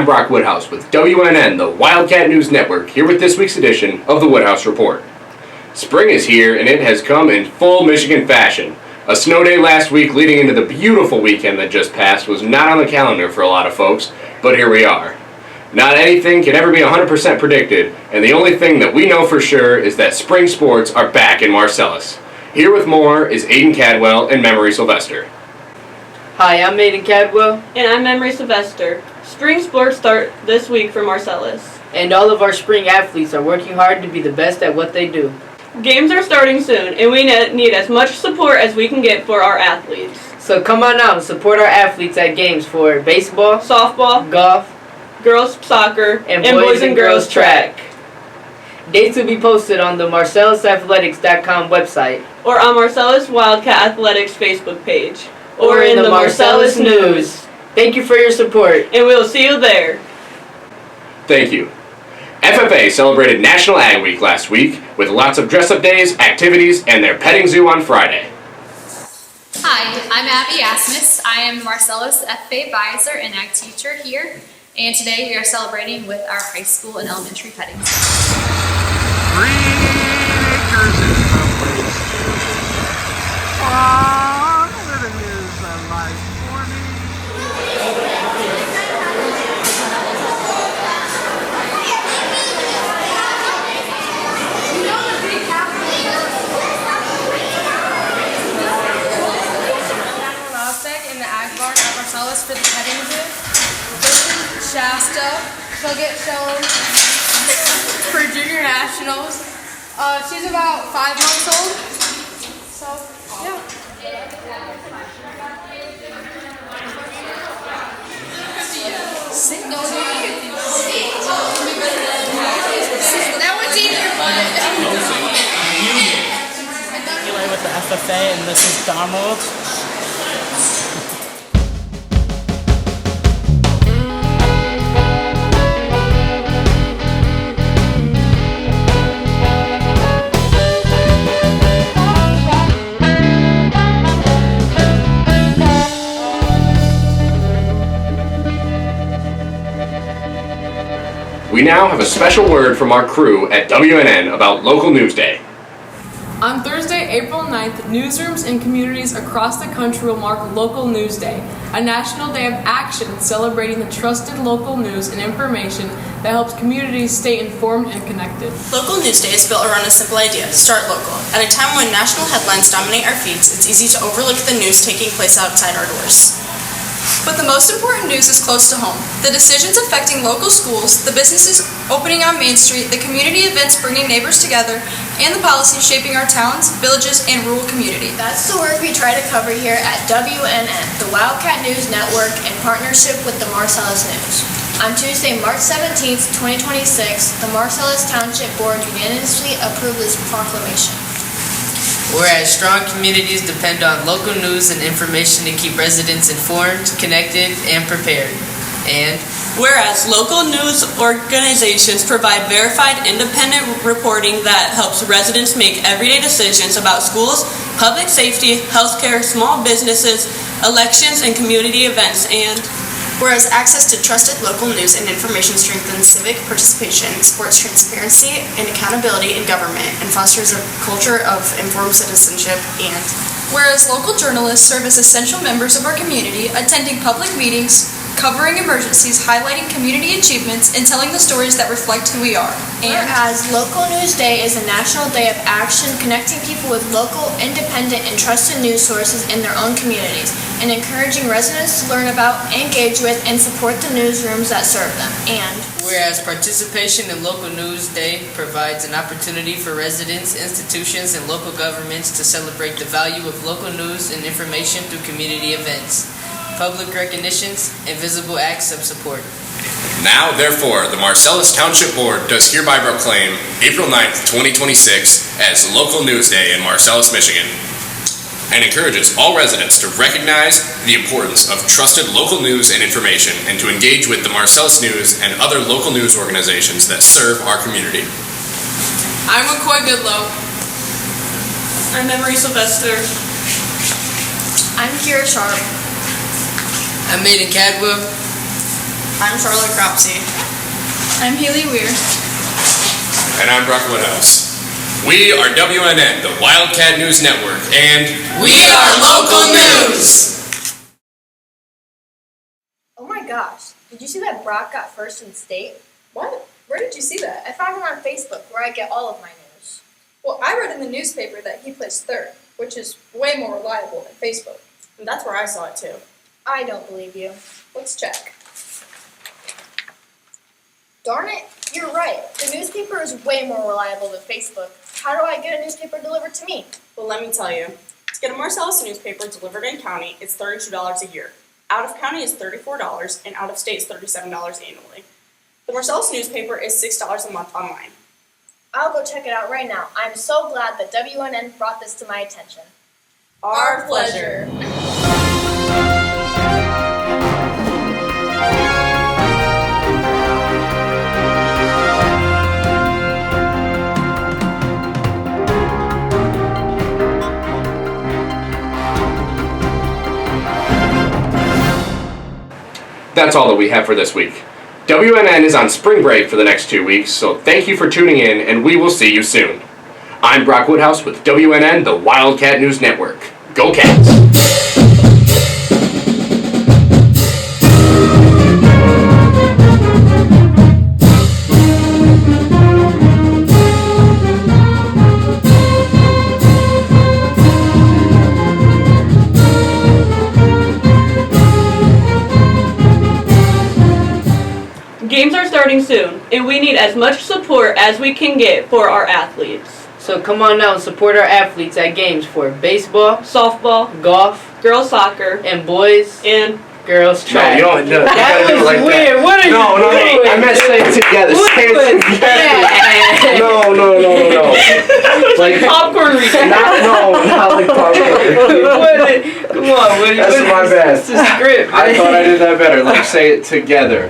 I'm Brock Woodhouse with WNN, the Wildcat News Network, here with this week's edition of the Woodhouse Report. Spring is here, and it has come in full Michigan fashion. A snow day last week leading into the beautiful weekend that just passed was not on the calendar for a lot of folks, but here we are. Not anything can ever be 100% predicted, and the only thing that we know for sure is that spring sports are back in Marcellus. Here with more is Aiden Cadwell and Memory Sylvester. Hi, I'm Aiden Cadwell. And I'm Memory Sylvester. Spring sports start this week for Marcellus. And all of our spring athletes are working hard to be the best at what they do. Games are starting soon, and we need as much support as we can get for our athletes. So come on out and support our athletes at games for baseball, softball, golf, girls soccer, and boys and girls track. Dates will be posted on the MarcellusAthletics.com website. Or on Marcellus Wildcat Athletics Facebook page. Or in the Marcellus News. Thank you for your support. And we'll see you there. Thank you. FFA celebrated National Ag Week last week with lots of dress-up days, activities, and their petting zoo on Friday. Hi, I'm Abby Asmus. I am the Marcellus FFA advisor and ag teacher here. And today we are celebrating with our high school and elementary petting zoo. 3 acres in some ways. Living is a life for me. In the ag barn at Marcellus for the petting zoo. Shasta, she'll get shown for junior nationals. She's about 5 months old. So, yeah. That one's in your butt. With the FFA, and this is Donald. We now have a special word from our crew at WNN about Local News Day. On Thursday, April 9th, newsrooms in communities across the country will mark Local News Day, a national day of action celebrating the trusted local news and information that helps communities stay informed and connected. Local News Day is built around a simple idea: start local. At a time when national headlines dominate our feeds, it's easy to overlook the news taking place outside our doors. But the most important news is close to home. The decisions affecting local schools, the businesses opening on Main Street, the community events bringing neighbors together, and the policies shaping our towns, villages, and rural community. That's the work we try to cover here at WNN, the Wildcat News Network, in partnership with the Marcellus News. On Tuesday, March 17th, 2026, the Marcellus Township Board unanimously approved this proclamation. Whereas strong communities depend on local news and information to keep residents informed, connected, and prepared. And whereas local news organizations provide verified independent reporting that helps residents make everyday decisions about schools, public safety, healthcare, small businesses, elections, and community events. And whereas access to trusted local news and information strengthens civic participation, supports transparency and accountability in government, and fosters a culture of informed citizenship. And whereas local journalists serve as essential members of our community, attending public meetings, covering emergencies, highlighting community achievements, and telling the stories that reflect who we are. And whereas Local News Day is a national day of action connecting people with local, independent, and trusted news sources in their own communities, and encouraging residents to learn about, engage with, and support the newsrooms that serve them. And whereas participation in Local News Day provides an opportunity for residents, institutions, and local governments to celebrate the value of local news and information through community events, public recognitions, and visible acts of support. Now, therefore, the Marcellus Township Board does hereby proclaim April 9th, 2026 as Local News Day in Marcellus, Michigan, and encourages all residents to recognize the importance of trusted local news and information and to engage with the Marcellus News and other local news organizations that serve our community. I'm McCoy Goodlow. I'm Memory Sylvester. I'm Kira Sharp. I'm Aiden Cadwell. I'm Charlotte Cropsey. I'm Haley Weir. And I'm Brock Woodhouse. We are WNN, the Wildcat News Network, and We are local news! Oh my gosh, did you see that Brock got first in state? What? Where did you see that? I found it on Facebook, where I get all of my news. Well, I read in the newspaper that he placed third, which is way more reliable than Facebook. And that's where I saw it too. I don't believe you. Let's check. Darn it, you're right. The newspaper is way more reliable than Facebook. How do I get a newspaper delivered to me? Well, let me tell you. To get a Marcellus newspaper delivered in county, it's $32 a year. Out of county is $34, and out of state is $37 annually. The Marcellus newspaper is $6 a month online. I'll go check it out right now. I'm so glad that WNN brought this to my attention. Our pleasure. that's all that we have for this week. WNN is on spring break for the next 2 weeks, so thank you for tuning in, and we will see you soon. I'm Brock Woodhouse with WNN, the Wildcat News Network. Go Cats! Games are starting soon, and we need as much support as we can get for our athletes. So come on out and support our athletes at games for baseball, Softball, golf, girls soccer, and boys and girls track. No, you don't. That you gotta do was it like weird. That. What are no, you doing? I meant say it together. Say it was together. No. like popcorn reading. Not like popcorn. Come on, That's my bad. It's a script. I thought I did that better. Like say it together.